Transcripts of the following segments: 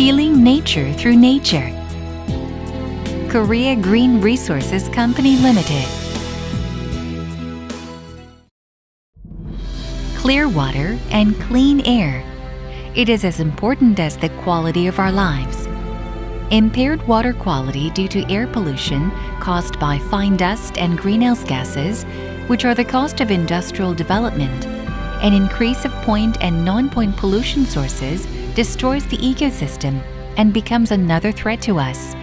Healing nature through nature. Korea Green Resources Company Limited. Clear water and clean air. It is as important as the quality of our lives. Impaired water quality due to air pollution caused by fine dust and greenhouse gases, which are the cost of industrial development, an increase of point and non-point pollution sources destroys the ecosystem and becomes another threat to us.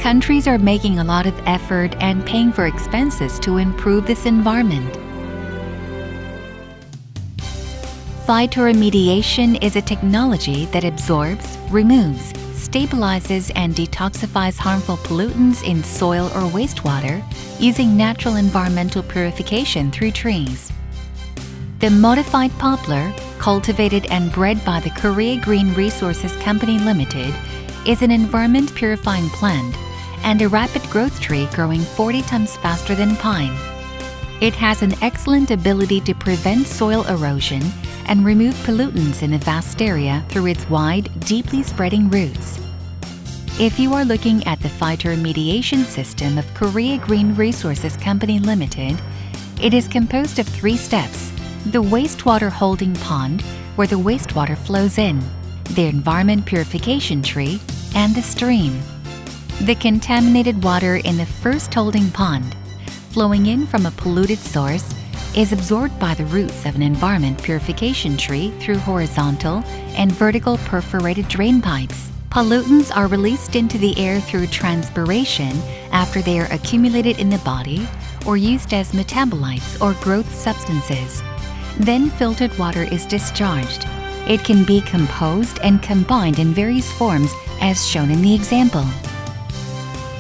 Countries are making a lot of effort and paying for expenses to improve this environment. Phytoremediation is a technology that absorbs, removes, stabilizes, and detoxifies harmful pollutants in soil or wastewater using natural environmental purification through trees. The modified poplar, cultivated and bred by the Korea Green Resources Company Limited, is an environment-purifying plant and a rapid growth tree growing 40 times faster than pine. It has an excellent ability to prevent soil erosion and remove pollutants in a vast area through its wide, deeply spreading roots. If you are looking at the phytoremediation system of Korea Green Resources Company Limited, it is composed of 3 steps: the wastewater holding pond, where the wastewater flows in, the environment purification tree, and the stream. The contaminated water in the first holding pond, flowing in from a polluted source, is absorbed by the roots of an environment purification tree through horizontal and vertical perforated drain pipes. Pollutants are released into the air through transpiration after they are accumulated in the body or used as metabolites or growth substances. Then filtered water is discharged. It can be composed and combined in various forms as shown in the example.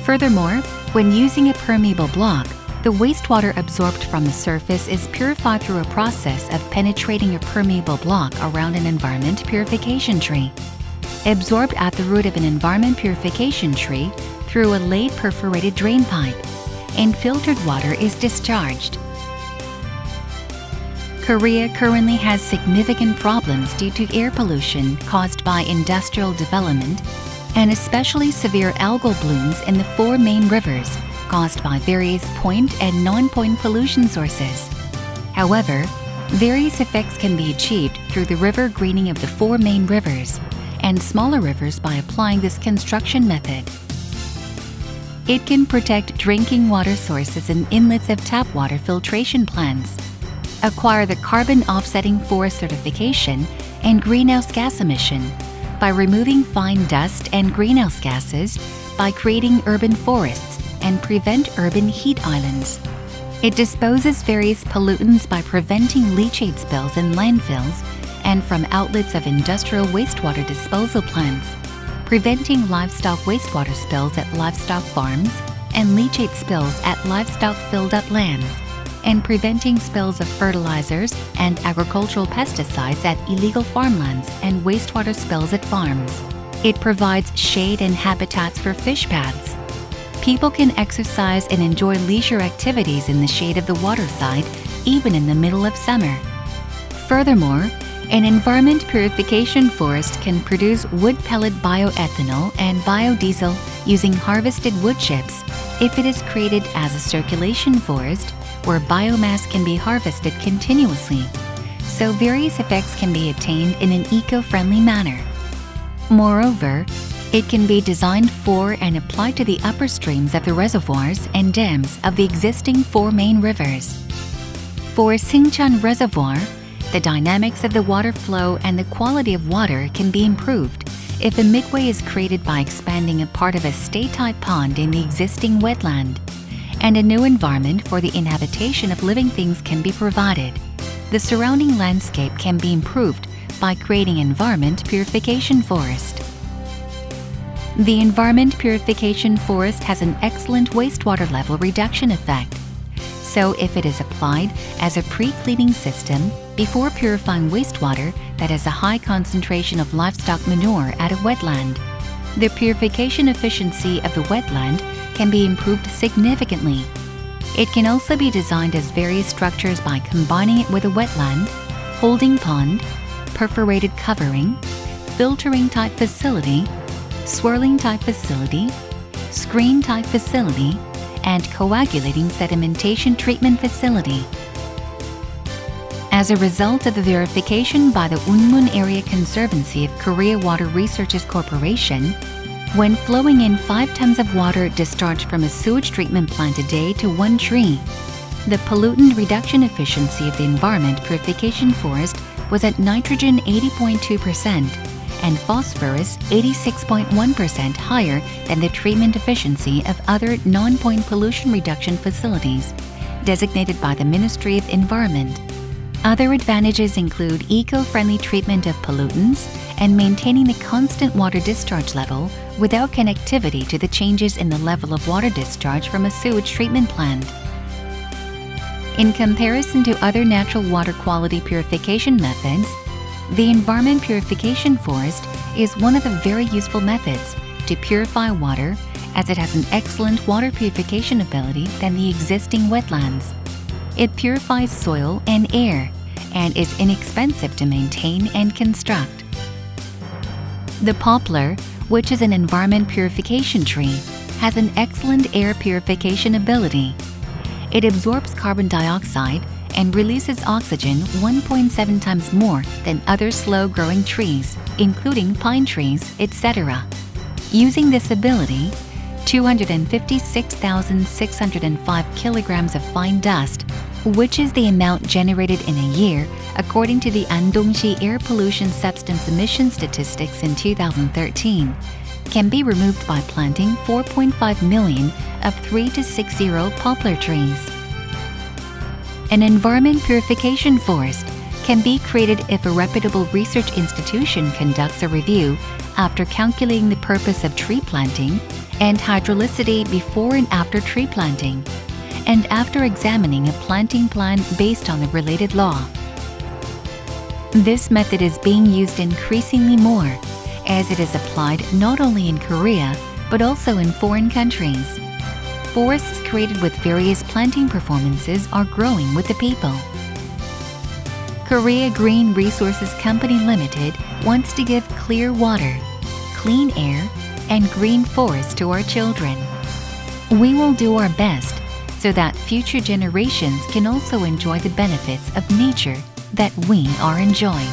Furthermore, when using a permeable block, the wastewater absorbed from the surface is purified through a process of penetrating a permeable block around an environment purification tree. Absorbed at the root of an environment purification tree through a laid perforated drain pipe, and filtered water is discharged. Korea currently has significant problems due to air pollution caused by industrial development and especially severe algal blooms in the 4 main rivers caused by various point and non-point pollution sources. However, various effects can be achieved through the river greening of the 4 main rivers and smaller rivers by applying this construction method. It can protect drinking water sources and inlets of tap water filtration plants, acquire the carbon offsetting forest certification and greenhouse gas emission by removing fine dust and greenhouse gases by creating urban forests and prevent urban heat islands. It disposes various pollutants by preventing leachate spills in landfills and from outlets of industrial wastewater disposal plants, preventing livestock wastewater spills at livestock farms and leachate spills at livestock filled-up lands, and preventing spills of fertilizers and agricultural pesticides at illegal farmlands and wastewater spills at farms. It provides shade and habitats for fish paths. People can exercise and enjoy leisure activities in the shade of the waterside, even in the middle of summer. Furthermore, an environment purification forest can produce wood pellet bioethanol and biodiesel using harvested wood chips if it is created as a circulation forest where biomass can be harvested continuously, so various effects can be attained in an eco-friendly manner. Moreover, it can be designed for and applied to the upper streams of the reservoirs and dams of the existing 4 main rivers. For Singcheon Reservoir, the dynamics of the water flow and the quality of water can be improved if a midway is created by expanding a part of a stay-type pond in the existing wetland, and a new environment for the inhabitation of living things can be provided. The surrounding landscape can be improved by creating environment purification forest. The environment purification forest has an excellent wastewater level reduction effect. So if it is applied as a pre-cleaning system before purifying wastewater that has a high concentration of livestock manure at a wetland, the purification efficiency of the wetland can be improved significantly. It can also be designed as various structures by combining it with a wetland, holding pond, perforated covering, filtering type facility, swirling type facility, screen type facility, and coagulating sedimentation treatment facility. As a result of the verification by the Unmun Area Conservancy of Korea Water Researches Corporation, when flowing in 5 tons of water discharged from a sewage treatment plant a day to one tree, the pollutant reduction efficiency of the environment purification forest was at nitrogen 80.2% and phosphorus 86.1% higher than the treatment efficiency of other non-point pollution reduction facilities designated by the Ministry of Environment. Other advantages include eco-friendly treatment of pollutants and maintaining the constant water discharge level without connectivity to the changes in the level of water discharge from a sewage treatment plant. In comparison to other natural water quality purification methods, the environment purification forest is one of the very useful methods to purify water, as it has an excellent water purification ability than the existing wetlands. It purifies soil and air and is inexpensive to maintain and construct. The poplar, which is an environment purification tree, has an excellent air purification ability. It absorbs carbon dioxide and releases oxygen 1.7 times more than other slow-growing trees, including pine trees, etc. Using this ability, 256,605 kilograms of fine dust, which is the amount generated in a year according to the Andong-si Air Pollution Substance Emission Statistics in 2013, can be removed by planting 4.5 million of 3 to 60 poplar trees. An environment purification forest can be created if a reputable research institution conducts a review after calculating the purpose of tree planting and hydrolicity before and after tree planting, and after examining a planting plan based on the related law. This method is being used increasingly more, as it is applied not only in Korea but also in foreign countries. Forests created with various planting performances are growing with the people. Korea Green Resources Company Limited wants to give clear water, clean air, and green forests to our children. We will do our best so that future generations can also enjoy the benefits of nature that we are enjoying.